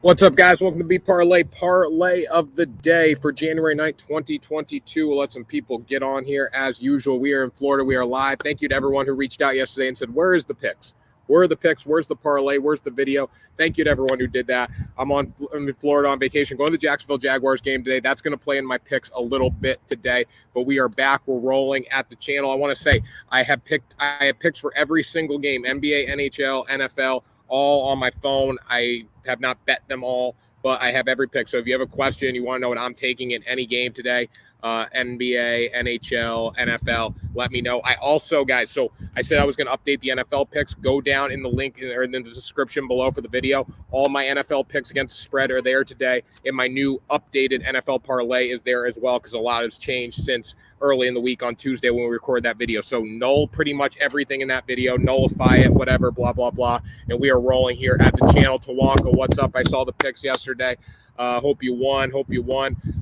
What's up, guys? Welcome to the Parlay of the day for January 9th, 2022. We'll let some people get on here as usual. We are in Florida. We are live. Thank you to everyone who reached out yesterday and said, where is the picks? Where are the picks? Where's the parlay? Where's the video? Thank you to everyone who did that. I'm in Florida on vacation, going to the Jacksonville Jaguars game today. That's going to play in my picks a little bit today, but we are back. We're rolling at the channel. I want to say I have picks for every single game, NBA, NHL, NFL, all on my phone. I have not bet them all, but I have every pick. So if you have a question, you want to know what I'm taking in any game today, NBA, NHL, NFL, let me know. I also, guys, so I said I was going to update the NFL picks. Go down in the link or in the description below for the video. All my NFL picks against the spread are there today, and my new updated NFL parlay is there as well because a lot has changed since early in the week on Tuesday when we record that video. So null pretty much everything in that video, nullify it, whatever, blah, blah, blah. And we are rolling here at the channel. Tawanka, what's up? I saw the picks yesterday. Hope you won.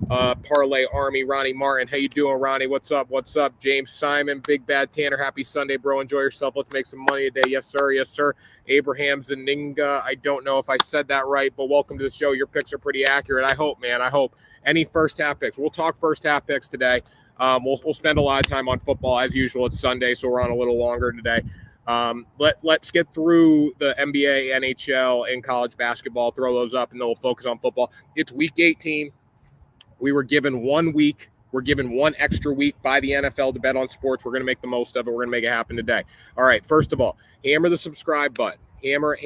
Parlay Army, Ronnie Martin. How you doing, Ronnie? What's up? What's up? James Simon, Big Bad Tanner. Happy Sunday, bro. Enjoy yourself. Let's make some money today. Yes, sir. Yes, sir. Abraham Zaninga. I don't know if I said that right, but welcome to the show. Your picks are pretty accurate. I hope, man. I hope. Any first half picks. We'll talk first half picks today. We'll spend a lot of time on football as usual. It's Sunday, so we're on a little longer today. Let's get through the NBA, NHL, and college basketball. Throw those up, and then we'll focus on football. It's week 18. We were given 1 week. We're given one extra week by the NFL to bet on sports. We're going to make the most of it. We're going to make it happen today. All right, first of all, hammer the subscribe button. Hammer.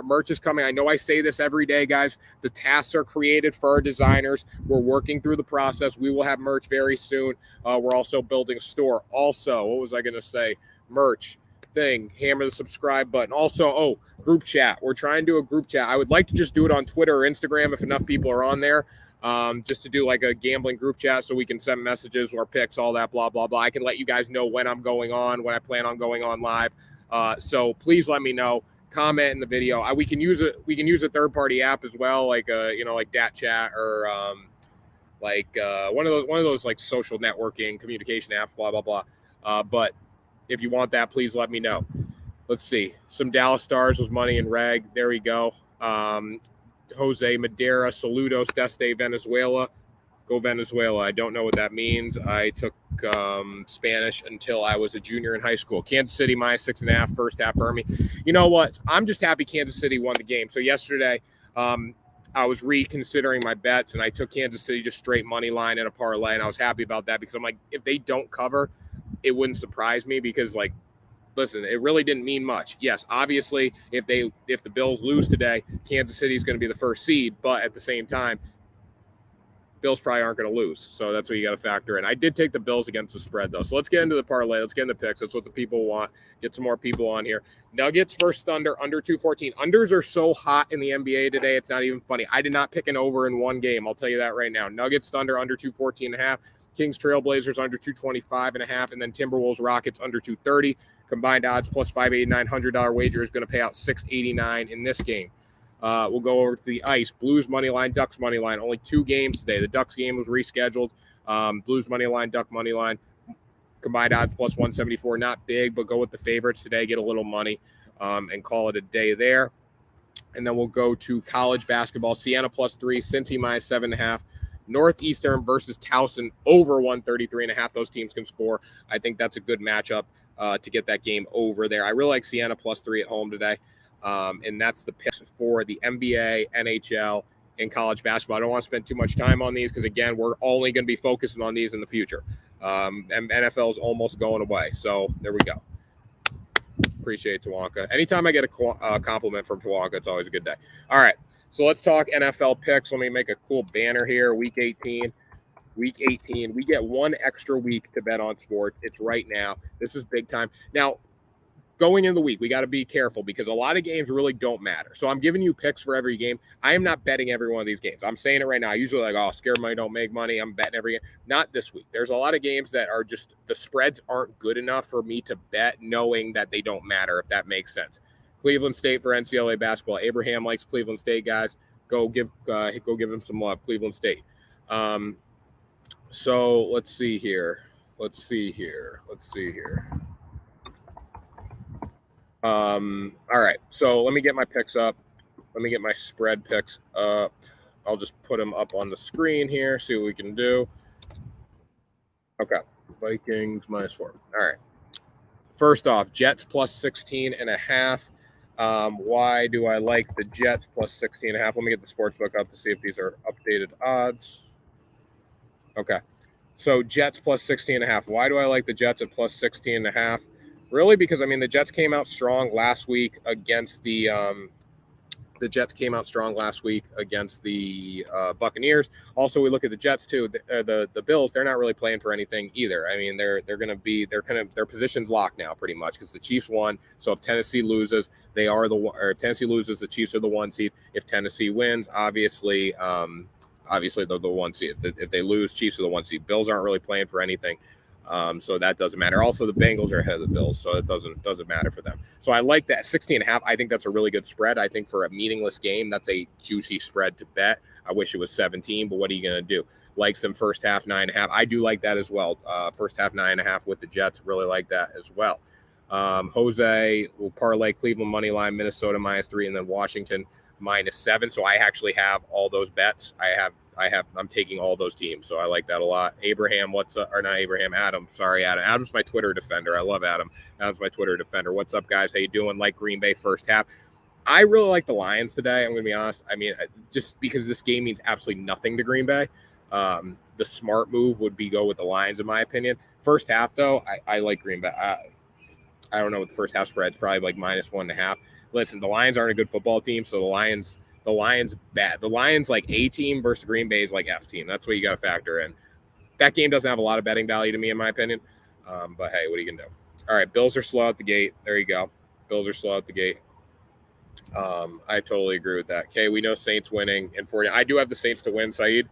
Merch is coming. I know I say this every day, guys. The tasks are created for our designers. We're working through the process. We will have merch very soon. We're also building a store. Also, what was I going to say? Merch thing. Hammer the subscribe button. Also, group chat. We're trying to do a group chat. I would like to just do it on Twitter or Instagram if enough people are on there. Just to do like a gambling group chat so we can send messages or picks, all that, blah, blah, blah. I can let you guys know when I'm going on, when I plan on going on live. So please let me know. Comment in the video. We can use it. We can use a third-party app as well, like like Dat Chat or one of those like social networking communication apps, blah blah blah. But if you want that, please let me know. Let's see. Some Dallas Stars was money in reg. There we go. Jose Madera, Saludos, Deste, Venezuela. Go Venezuela. I don't know what that means. I took Spanish until I was a junior in high school. Kansas City minus 6.5, first half Burmy. You know what? I'm just happy Kansas City won the game. So yesterday, I was reconsidering my bets, and I took Kansas City just straight money line in a parlay, and I was happy about that because I'm like, if they don't cover, it wouldn't surprise me because, like, listen, it really didn't mean much. Yes, obviously, if the Bills lose today, Kansas City is going to be the first seed, but at the same time, Bills probably aren't going to lose. So that's what you got to factor in. I did take the Bills against the spread, though. So let's get into the parlay. Let's get into picks. That's what the people want. Get some more people on here. Nuggets versus Thunder, under 214. Unders are so hot in the NBA today, it's not even funny. I did not pick an over in one game. I'll tell you that right now. Nuggets, Thunder, under 214.5. Kings, Trailblazers, under 225.5. And then Timberwolves, Rockets, under 230. Combined odds, plus 589. $100 wager is going to pay out $689 in this game. We'll go over to the ice. Blues money line, Ducks money line. Only 2 games today. The Ducks game was rescheduled. Blues money line, Duck money line. Combined odds plus 174. Not big, but go with the favorites today. Get a little money and call it a day there. And then we'll go to college basketball. Siena plus 3, Cincy minus 7.5. Northeastern versus Towson over 133.5. Those teams can score. I think that's a good matchup to get that game over there. I really like Siena plus 3 at home today. And that's the picks for the NBA, NHL, and college basketball. I don't want to spend too much time on these because, again, we're only going to be focusing on these in the future. And NFL is almost going away. So there we go. Appreciate Tawanka. Anytime I get a compliment from Tawanka, it's always a good day. All right. So let's talk NFL picks. Let me make a cool banner here. Week 18. We get one extra week to bet on sports. It's right now. This is big time. Now, going into the week, we got to be careful because a lot of games really don't matter. So I'm giving you picks for every game. I am not betting every one of these games. I'm saying it right now. I usually scared money don't make money. I'm betting every game. Not this week. There's a lot of games that are just, the spreads aren't good enough for me to bet knowing that they don't matter, if that makes sense. Cleveland State for NCAA basketball. Abraham likes Cleveland State, guys. Go give him some love, Cleveland State. So let's see here. All right. So let me get my picks up. Let me get my spread picks up. I'll just put them up on the screen here, see what we can do. Okay, Vikings -4. All right. First off, Jets +16.5. Why do I like the Jets +16.5? Let me get the sportsbook up to see if these are updated odds. Okay. So Jets +16.5. Why do I like the Jets at +16.5? Really, because I mean the Jets came out strong last week against the Buccaneers. Also, we look at the Jets too. The Bills, they're not really playing for anything either. I mean, their position's locked now pretty much because the Chiefs won. So if Tennessee loses, if Tennessee loses, the Chiefs are the 1 seed. If Tennessee wins, obviously they're the 1 seed. If they lose, Chiefs are the 1 seed. Bills aren't really playing for anything. So that doesn't matter. Also, the Bengals are ahead of the Bills, so it doesn't matter for them. So I like that 16.5. I think that's a really good spread. I think for a meaningless game, that's a juicy spread to bet. I wish it was 17, but what are you going to do? Like some first half 9.5. I do like that as well. First half 9.5 with the Jets. Really like that as well. Jose will parlay Cleveland money line, Minnesota -3, and then Washington -7. So I actually have all those bets. I'm taking all those teams, so I like that a lot. Abraham, Adam. Sorry, Adam. Adam's my Twitter defender. I love Adam. Adam's my Twitter defender. What's up, guys? How you doing? Like Green Bay first half. I really like the Lions today. I'm going to be honest. I mean, just because this game means absolutely nothing to Green Bay. The smart move would be go with the Lions, in my opinion. First half, though, I like Green Bay. I don't know what the first half spread's probably like -1.5. Listen, the Lions aren't a good football team, so the Lions bad. The Lions like A team versus Green Bay's like F team. That's what you got to factor in. That game doesn't have a lot of betting value to me, in my opinion. But hey, what are you gonna do? All right, Bills are slow at the gate. There you go. Bills are slow at the gate. I totally agree with that. Okay, we know Saints winning in 40. I do have the Saints to win, Saeed.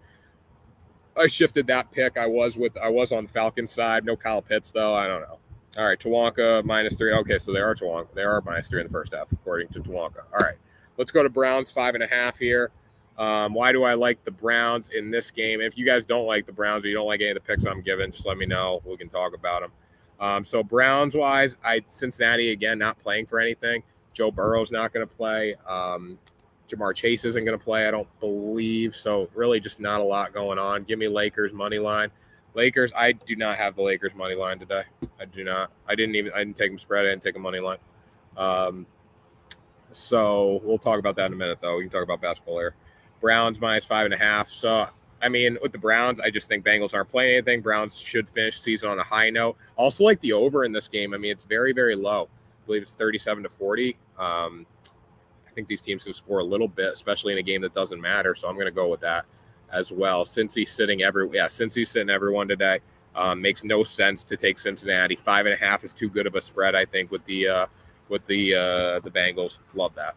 I shifted that pick. I was on the Falcons side. No Kyle Pitts though. I don't know. All right, Tawanka -3. Okay, so they are Tawanka. They are -3 in the first half, according to Tawanka. All right, let's go to Browns 5.5 here. Why do I like the Browns in this game? If you guys don't like the Browns or you don't like any of the picks I'm giving, just let me know. We can talk about them. So Browns-wise, Cincinnati, again, not playing for anything. Joe Burrow's not going to play. Jamar Chase isn't going to play, I don't believe. So really just not a lot going on. Give me Lakers money line. Lakers, I do not have the Lakers money line today. I do not. I didn't take them spread. I didn't take a money line. So we'll talk about that in a minute, though. We can talk about basketball here. Browns -5.5. So, I mean, with the Browns, I just think Bengals aren't playing anything. Browns should finish season on a high note. Also like the over in this game. I mean, it's very, very low. I believe it's 37-40. I think these teams can score a little bit, especially in a game that doesn't matter. So I'm going to go with that as well. Since he's sitting everyone today, makes no sense to take Cincinnati. 5.5 is too good of a spread, I think, with the Bengals. Love that.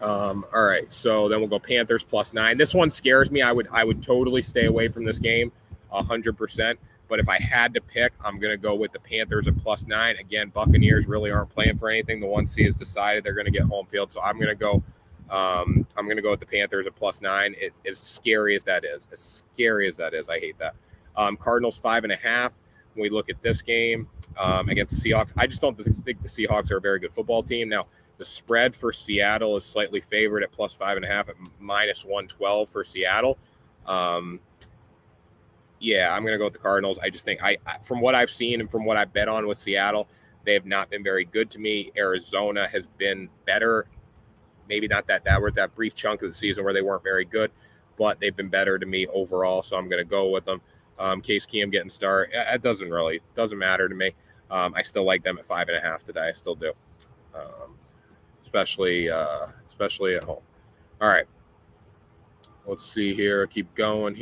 All right, so then we'll go Panthers +9. This one scares me. I would totally stay away from this game 100%. But if I had to pick, I'm going to go with the Panthers at +9. Again, Buccaneers really aren't playing for anything. The 1 seed has decided they're going to get home field, so I'm going to go with the Panthers at +9. As scary as that is, I hate that. Cardinals 5.5. When we look at this game against the Seahawks, I just don't think the Seahawks are a very good football team. Now, the spread for Seattle is slightly favored at +5.5 at -112 for Seattle. Yeah, I'm going to go with the Cardinals. I just think from what I've seen and from what I bet on with Seattle, they have not been very good to me. Arizona has been better. Maybe not that brief chunk of the season where they weren't very good, but they've been better to me overall. So I'm going to go with them. Case Keenum getting start. It doesn't matter to me. I still like them at 5.5 today. I still do. Especially at home. All right. Let's see here. Keep going.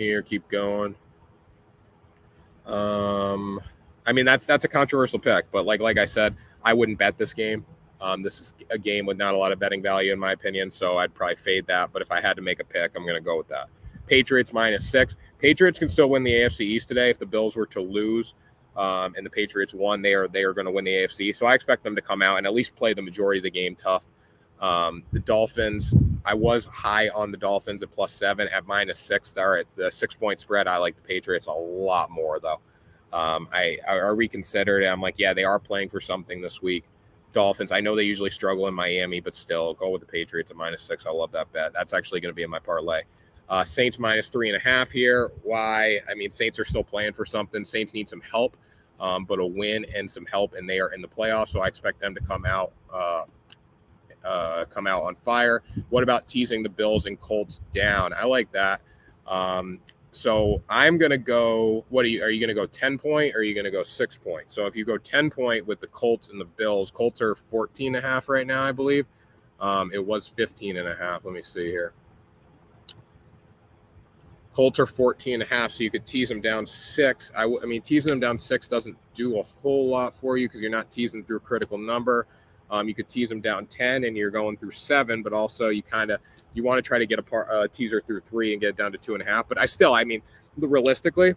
I mean, that's a controversial pick, but like I said, I wouldn't bet this game. This is a game with not a lot of betting value, in my opinion, so I'd probably fade that. But if I had to make a pick, I'm going to go with that. Patriots -6. Patriots can still win the AFC East today if the Bills were to lose and the Patriots won. They are going to win the AFC, so I expect them to come out and at least play the majority of the game tough. The Dolphins, I was high on the Dolphins at +7 at -6. All right, the 6-point spread, I like the Patriots a lot more, though. I reconsidered it. I'm like, yeah, they are playing for something this week. Dolphins. I know they usually struggle in Miami, but still go with the Patriots at -6. I love that bet. That's actually going to be in my parlay. Saints -3.5 here. Why? I mean, Saints are still playing for something. Saints need some help, but a win and some help, and they are in the playoffs. So I expect them to come out on fire. What about teasing the Bills and Colts down? I like that. So I'm going to go, are you going to go 10-point or are you going to go 6-point? So if you go 10-point with the Colts and the Bills, Colts are 14.5 right now, I believe. It was 15.5. Let me see here. Colts are 14.5, so you could tease them down 6. I mean, teasing them down 6 doesn't do a whole lot for you because you're not teasing through a critical number. You could tease them down 10 and you're going through 7, but also you want to try to get a teaser through 3 and get it down to 2.5. But I mean, realistically,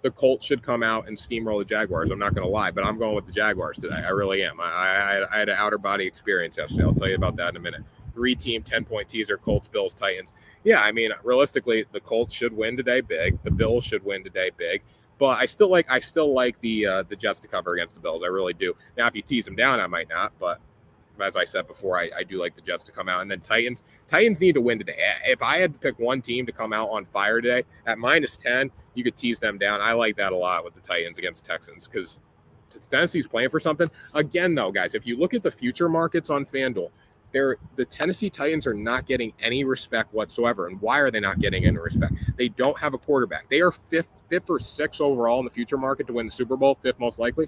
the Colts should come out and steamroll the Jaguars. I'm not going to lie, but I'm going with the Jaguars today. I really am. I had an outer body experience yesterday. I'll tell you about that in a minute. 3-team, 10-point teaser, Colts, Bills, Titans. Yeah, I mean, realistically, the Colts should win today big. The Bills should win today big. But I still like the Jets to cover against the Bills. I really do. Now, if you tease them down, I might not. But as I said before, I do like the Jets to come out. And then Titans need to win today. If I had to pick one team to come out on fire today, at -10, you could tease them down. I like that a lot with the Titans against Texans because Tennessee's playing for something. Again, though, guys, if you look at the future markets on FanDuel, the Tennessee Titans are not getting any respect whatsoever. And why are they not getting any respect? They don't have a quarterback. They are fifth or sixth overall in the future market to win the Super Bowl, fifth most likely.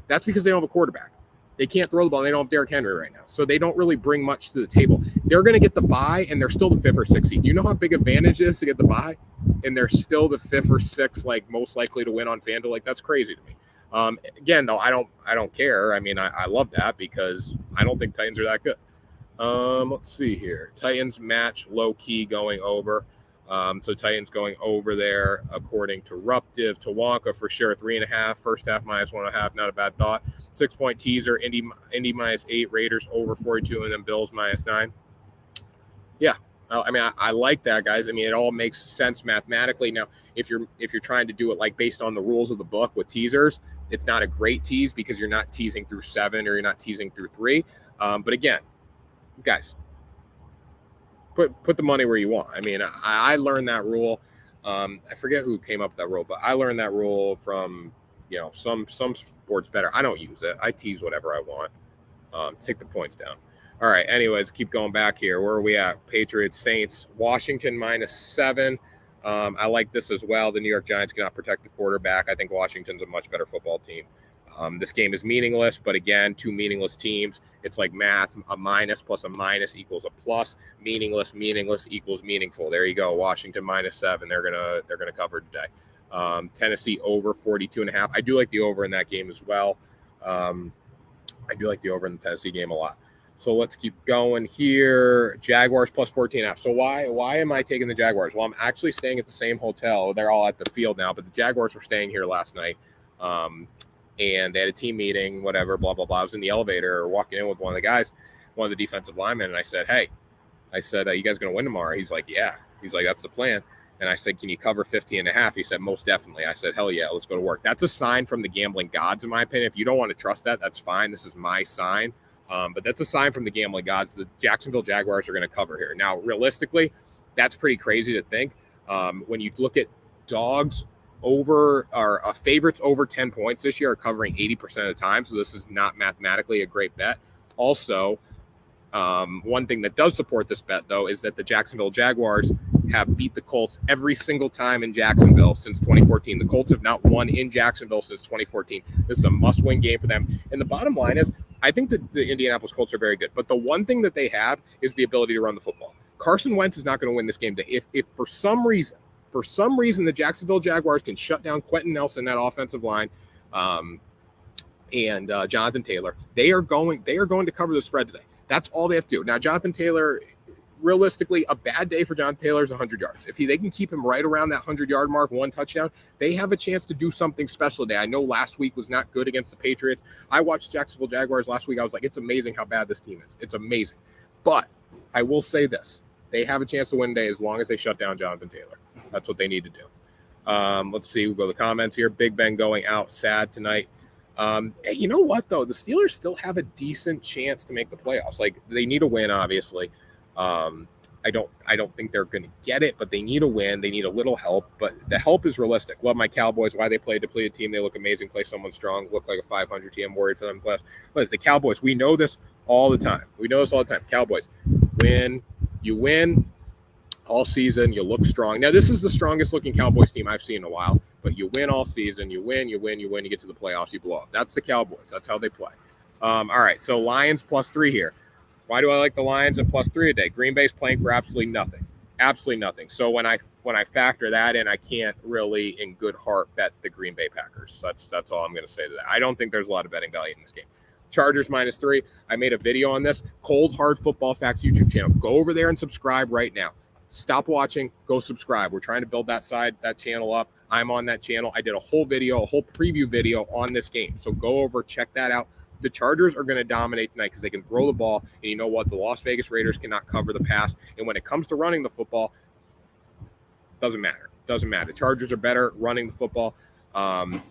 That's because they don't have a quarterback. They can't throw the ball. They don't have Derrick Henry right now. So they don't really bring much to the table. They're going to get the bye, and they're still the 5th or 6th seed. Do you know how big advantage it is to get the bye? And they're still the 5th or 6th, like, most likely to win on FanDuel. Like, that's crazy to me. Again, though, I don't care. I mean, I love that because I don't think Titans are that good. Let's see here. Titans match low-key going over. So Titans going over there according to Ruptive. Tawonka for sure. 3.5. First half -1.5. Not a bad thought. 6-point teaser. Indy -8. Raiders over 42. And then Bills -9. Yeah. I mean, I like that, guys. I mean, it all makes sense mathematically. Now, if you're trying to do it like based on the rules of the book with teasers, it's not a great tease because you're not teasing through 7 or you're not teasing through 3. But again, guys, put the money where you want. I mean, I learned that rule. I forget who came up with that rule, but I learned that rule from, some sports better. I don't use it. I tease whatever I want. Take the points down. All right. Anyways, keep going back here. Where are we at? Patriots, Saints, Washington -7. I like this as well. The New York Giants cannot protect the quarterback. I think Washington's a much better football team. This game is meaningless, but again, two meaningless teams. It's like math. A minus plus a minus equals a plus. Meaningless equals meaningful. There you go. Washington -7. They're gonna cover today. Tennessee over 42.5. I do like the over in that game as well. I do like the over in the Tennessee game a lot. So let's keep going here. Jaguars +14.5. So why am I taking the Jaguars? Well, I'm actually staying at the same hotel. They're all at the field now, but the Jaguars were staying here last night. And they had a team meeting, whatever, blah, blah, blah. I was in the elevator walking in with one of the guys, one of the defensive linemen, and I said, hey, you guys going to win tomorrow? He's like, yeah. He's like, that's the plan. And I said, can you cover 50.5? He said, most definitely. I said, hell yeah, let's go to work. That's a sign from the gambling gods, in my opinion. If you don't want to trust that, that's fine. This is my sign. But that's a sign from the gambling gods. The Jacksonville Jaguars are going to cover here. Now, realistically, that's pretty crazy to think. When you look at dogs over or favorites over 10 points this year are covering 80% of the time. So this is not mathematically a great bet. Also, one thing that does support this bet, though, is that the Jacksonville Jaguars have beat the Colts every single time in Jacksonville since 2014. The Colts have not won in Jacksonville since 2014. This is a must-win game for them. And the bottom line is, I think that the Indianapolis Colts are very good. But the one thing that they have is the ability to run the football. Carson Wentz is not going to win this game today. If for some reason, the Jacksonville Jaguars can shut down Quentin Nelson, that offensive line, and Jonathan Taylor, they are going to cover the spread today. That's all they have to do. Now, Jonathan Taylor, realistically, a bad day for Jonathan Taylor is 100 yards. If they can keep him right around that 100-yard mark, one touchdown, they have a chance to do something special today. I know last week was not good against the Patriots. I watched Jacksonville Jaguars last week. I was like, it's amazing how bad this team is. It's amazing. But I will say this. They have a chance to win today as long as they shut down Jonathan Taylor. That's what they need to do. Let's see. We'll go to the comments here. Big Ben going out sad tonight. Hey, you know what though? The Steelers still have a decent chance to make the playoffs. Like they need a win, obviously. I don't think they're going to get it, but they need a win. They need a little help, but the help is realistic. Love my Cowboys. Why they play a depleted team? They look amazing. Play someone strong. Look like a 500 team. I'm worried for them in class. But it's the Cowboys. We know this all the time. Cowboys win. You win all season. You look strong. Now this is the strongest looking Cowboys team I've seen in a while. But you win all season. You win. You get to the playoffs. You blow up. That's the Cowboys. That's how they play. All right. So Lions +3 here. Why do I like the Lions at +3 today? Green Bay's playing for absolutely nothing. Absolutely nothing. So when I factor that in, I can't really, in good heart, bet the Green Bay Packers. That's all I'm going to say to that. I don't think there's a lot of betting value in this game. Chargers -3. I made a video on this. Cold Hard Football Facts YouTube channel. Go over there and subscribe right now. Stop watching. Go subscribe. We're trying to build that channel up. I'm on that channel. I did a whole preview video on this game. So go over, check that out. The Chargers are going to dominate tonight because they can throw the ball. And you know what? The Las Vegas Raiders cannot cover the pass. And when it comes to running the football, doesn't matter. Chargers are better running the football.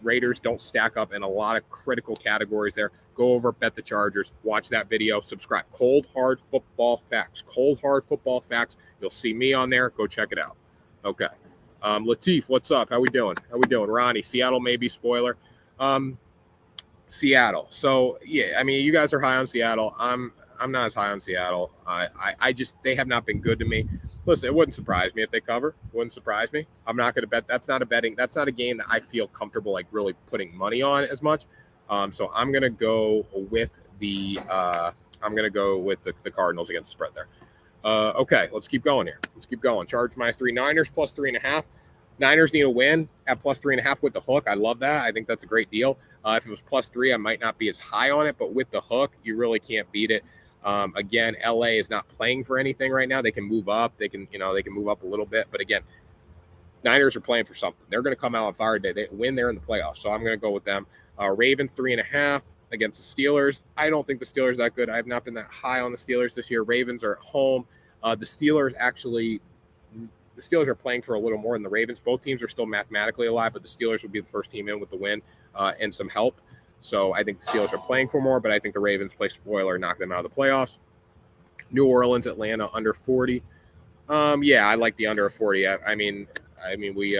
Raiders don't stack up in a lot of critical categories there. Go over, bet the Chargers. Watch that video. Subscribe. Cold Hard Football Facts. You'll see me on there. Go check it out. Okay. Latif, what's up? How we doing? Ronnie, Seattle maybe spoiler. Seattle. So yeah, I mean, you guys are high on Seattle. I'm not as high on Seattle. I just, they have not been good to me. Listen, it wouldn't surprise me if they cover. Wouldn't surprise me. I'm not going to bet. That's not a game that I feel comfortable like really putting money on as much. So I'm going to go with the Cardinals against the spread there. Okay, let's keep going here. Chargers -3, Niners +3.5. Niners need a win at +3.5 with the hook. I love that. I think that's a great deal. If it was +3, I might not be as high on it, but with the hook, you really can't beat it. Again, LA is not playing for anything right now. They can move up. They can move up a little bit. But again, Niners are playing for something. They're going to come out on fire today. They win there in the playoffs. So I'm going to go with them. Ravens 3.5 against the Steelers. I don't think the Steelers are that good. I have not been that high on the Steelers this year. Ravens are at home. The Steelers are playing for a little more than the Ravens. Both teams are still mathematically alive, but the Steelers will be the first team in with the win and some help. So I think the Steelers are playing for more, but I think the Ravens play spoiler, knock them out of the playoffs. New Orleans, Atlanta under 40. Yeah, I like the under 40. I mean, we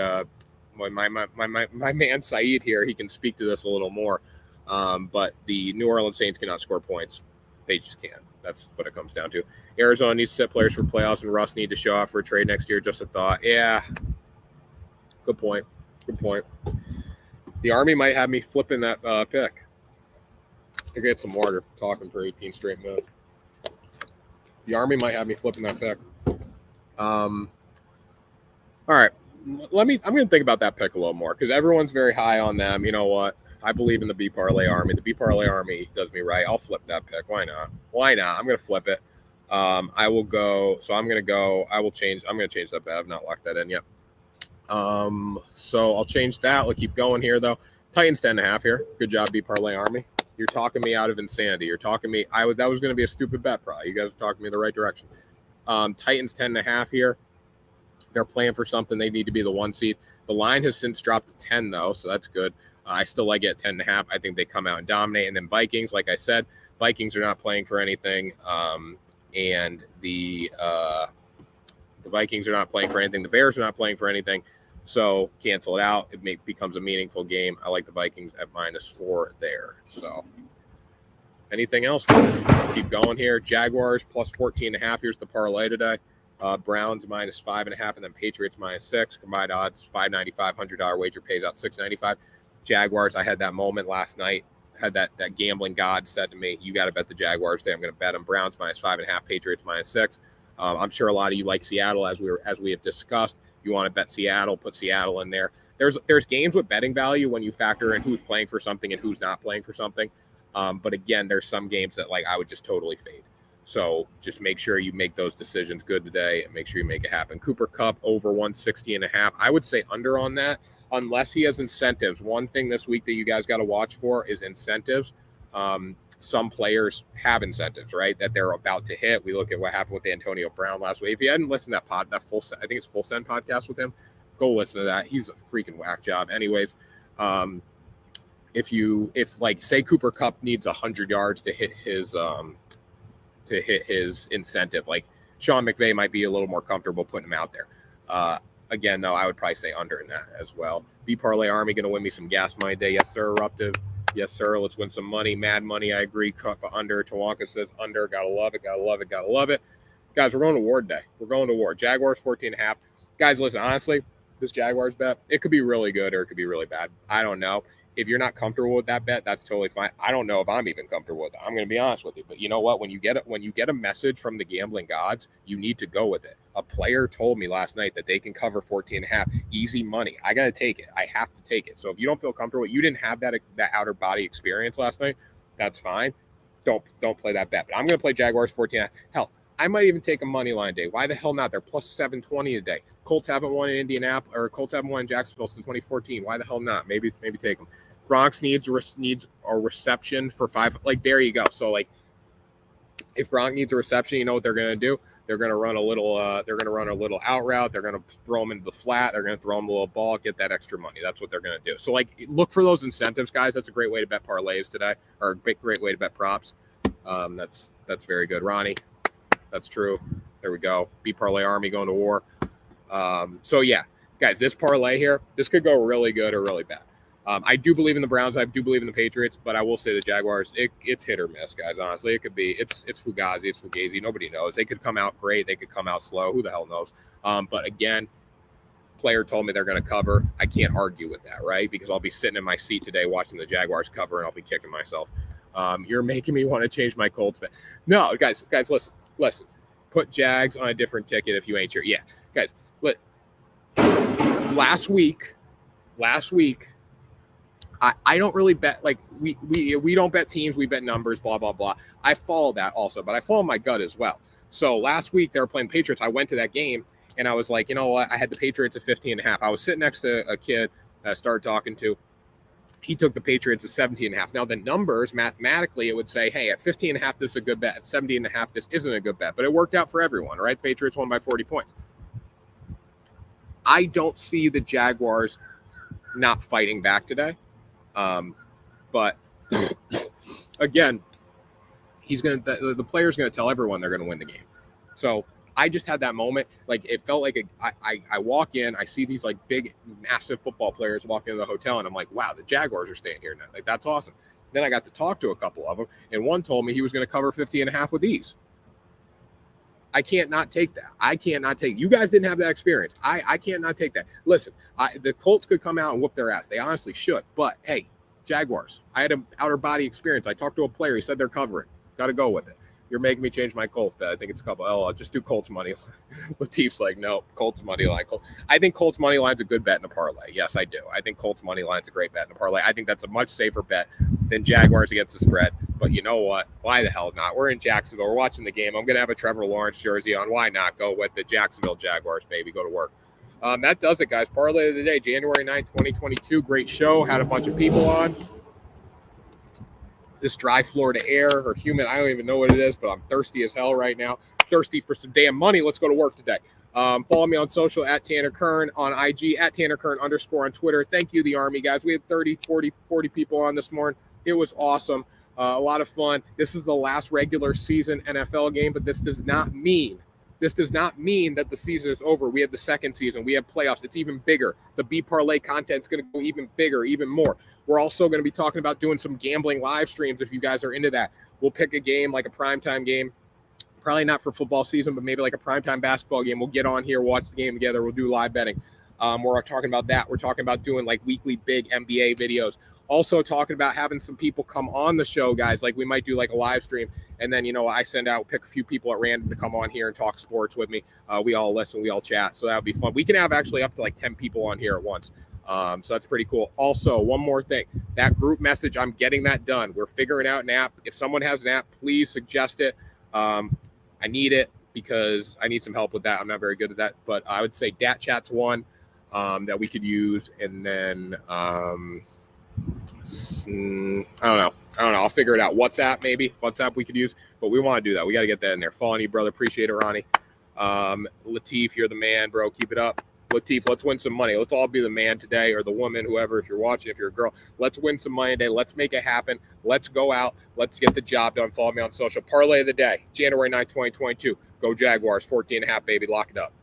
my man Saeed here, he can speak to this a little more. But the New Orleans Saints cannot score points. They just can't. That's what it comes down to. Arizona needs to set players for playoffs, and Russ need to show off for a trade next year. Just a thought. Yeah. Good point. The Army might have me flipping that pick. I get some water talking for 18 straight minutes. The Army might have me flipping that pick. All right. I'm going to think about that pick a little more because everyone's very high on them. You know what? I believe in the B Parlay Army. The B Parlay Army does me right. I'll flip that pick. Why not? I'm going to flip it. I will go. So I'm going to change that bet. I've not locked that in yet. So I'll change that. We'll keep going here though. Titans 10.5 here. Good job, B Parlay Army. You're talking me out of insanity. That was going to be a stupid bet probably. You guys are talking me in the right direction. Titans 10.5 here. They're playing for something. They need to be the 1 seed. The line has since dropped to 10 though, so that's good. I still like it at 10.5. I think they come out and dominate. And then Vikings, like I said, Vikings are not playing for anything. And the Vikings are not playing for anything. The Bears are not playing for anything. So cancel it out. It becomes a meaningful game. I like the Vikings at -4 there. So anything else? Let's keep going here. Jaguars +14.5. Here's the parlay today. Browns -5.5, and then Patriots -6. Combined odds $595. $100 wager pays out $695. Jaguars, I had that moment last night. Had that gambling god said to me, you got to bet the Jaguars today. I'm going to bet them. Browns -5.5, Patriots -6. I'm sure a lot of you like Seattle, as we have discussed. You want to bet Seattle, put Seattle in there. There's games with betting value when you factor in who's playing for something and who's not playing for something. But again, there's some games that like I would just totally fade. So just make sure you make those decisions good today and make sure you make it happen. Cooper Kupp over 160.5. I would say under on that, unless he has incentives. One thing this week that you guys got to watch for is incentives. Some players have incentives, right, that they're about to hit. We look at what happened with Antonio Brown last week. If you hadn't listened to that full send podcast with him, go listen to that. He's a freaking whack job. Anyways, if like say Cooper Kupp needs 100 yards to hit his incentive, like Sean McVay might be a little more comfortable putting him out there. Again, though, I would probably say under in that as well. B Parlay Army going to win me some gas money day. Yes, sir. Eruptive. Yes, sir. Let's win some money. Mad money. I agree. Cup under. Tawanka says under. Gotta love it. Gotta love it. Gotta love it. Guys, we're going to war today. We're going to war. Jaguars 14.5. Guys, listen, honestly, this Jaguars bet, it could be really good or it could be really bad. I don't know. If you're not comfortable with that bet, that's totally fine. I don't know if I'm even comfortable with it. I'm going to be honest with you. But you know what? When you get a message from the gambling gods, you need to go with it. A player told me last night that they can cover 14.5. Easy money. I got to take it. I have to take it. So if you don't feel comfortable, you didn't have that outer body experience last night, that's fine. Don't play that bet. But I'm going to play Jaguars 14.5. Hell, I might even take a money line day. Why the hell not? They're plus 720 today. Colts haven't won in Indianapolis, or Colts haven't won in Jacksonville since 2014. Why the hell not? Maybe take them. Gronk needs a reception for 5. Like, there you go. So, like, if Gronk needs a reception, you know what they're going to do? They're going to run a little. They're going to run a little out route. They're going to throw him into the flat. They're going to throw him a little ball, get that extra money. That's what they're going to do. So, like, look for those incentives, guys. That's a great way to bet parlays today, or a great way to bet props. That's very good, Ronnie. That's true. There we go. B Parlay Army going to war. So yeah, guys, this parlay here, this could go really good or really bad. I do believe in the Browns. I do believe in the Patriots, but I will say the Jaguars, it's hit or miss, guys. Honestly, it could be, it's Fugazi, it's Fugazi. Nobody knows. They could come out great. They could come out slow. Who the hell knows? But again, player told me they're going to cover. I can't argue with that, right? Because I'll be sitting in my seat today watching the Jaguars cover, and I'll be kicking myself. You're making me want to change my Colts bet. No, guys, listen. Put Jags on a different ticket if you ain't sure. Yeah, guys, last week, I don't really bet, like, we don't bet teams, we bet numbers, blah, blah, blah. I follow that also, but I follow my gut as well. So last week they were playing Patriots. I went to that game, and I was like, you know what? I had the Patriots at 15.5. I was sitting next to a kid that I started talking to. He took the Patriots at 17.5. Now, the numbers, mathematically, it would say, hey, at 15.5, this is a good bet. At 17.5, this isn't a good bet. But it worked out for everyone, right? The Patriots won by 40 points. I don't see the Jaguars not fighting back today. But again, the player's going to tell everyone they're going to win the game. So I just had that moment. Like, it felt like I walk in, I see these like big, massive football players walk into the hotel, and I'm like, wow, the Jaguars are staying here now. Like, that's awesome. Then I got to talk to a couple of them, and one told me he was going to cover 50.5 with ease. I can't not take that. I can't not take. You guys didn't have that experience. I can't not take that. Listen, the Colts could come out and whoop their ass. They honestly should. But hey, Jaguars, I had an outer body experience. I talked to a player. He said they're covering. Got to go with it. You're making me change my Colts bet. I think it's a couple. Oh, I'll just do Colts money. Latif's like, no, Colts money line. I think Colts money line's a good bet in a parlay. Yes, I do. I think Colts money line's a great bet in a parlay. I think that's a much safer bet than Jaguars against the spread. But you know what? Why the hell not? We're in Jacksonville. We're watching the game. I'm going to have a Trevor Lawrence jersey on. Why not? Go with the Jacksonville Jaguars, baby. Go to work. That does it, guys. Parlay of the day, January 9th, 2022. Great show. Had a bunch of people on. This dry Florida air or humid, I don't even know what it is, but I'm thirsty as hell right now. Thirsty for some damn money. Let's go to work today. Follow me on social at Tanner Kern on IG, at Tanner Kern _ on Twitter. Thank you, the Army, guys. We had 30, 40 people on this morning. It was awesome. A lot of fun. This is the last regular season NFL game, but this does not mean that the season is over. We have the second season. We have playoffs. It's even bigger. The B Parlay content is going to go even bigger, even more. We're also going to be talking about doing some gambling live streams if you guys are into that. We'll pick a game, like a primetime game. Probably not for football season, but maybe like a primetime basketball game. We'll get on here, watch the game together. We'll do live betting. We're talking about that. We're talking about doing like weekly big NBA videos. Also talking about having some people come on the show, guys. Like we might do like a live stream. And then, I pick a few people at random to come on here and talk sports with me. We all listen, we all chat. So that would be fun. We can have actually up to like 10 people on here at once. So that's pretty cool. Also, one more thing, that group message, I'm getting that done. We're figuring out an app. If someone has an app, please suggest it. I need it because I need some help with that. I'm not very good at that, but I would say Dat Chat's one that we could use. And then, I don't know. I'll figure it out. WhatsApp, maybe. WhatsApp we could use, but we want to do that. We got to get that in there. Following you, brother. Appreciate it, Ronnie. Latif, you're the man, bro. Keep it up. Latif, let's win some money. Let's all be the man today, or the woman, whoever, if you're watching, if you're a girl. Let's win some money today. Let's make it happen. Let's go out. Let's get the job done. Follow me on social. Parlay of the day, January 9th, 2022. Go Jaguars, 14.5, baby. Lock it up.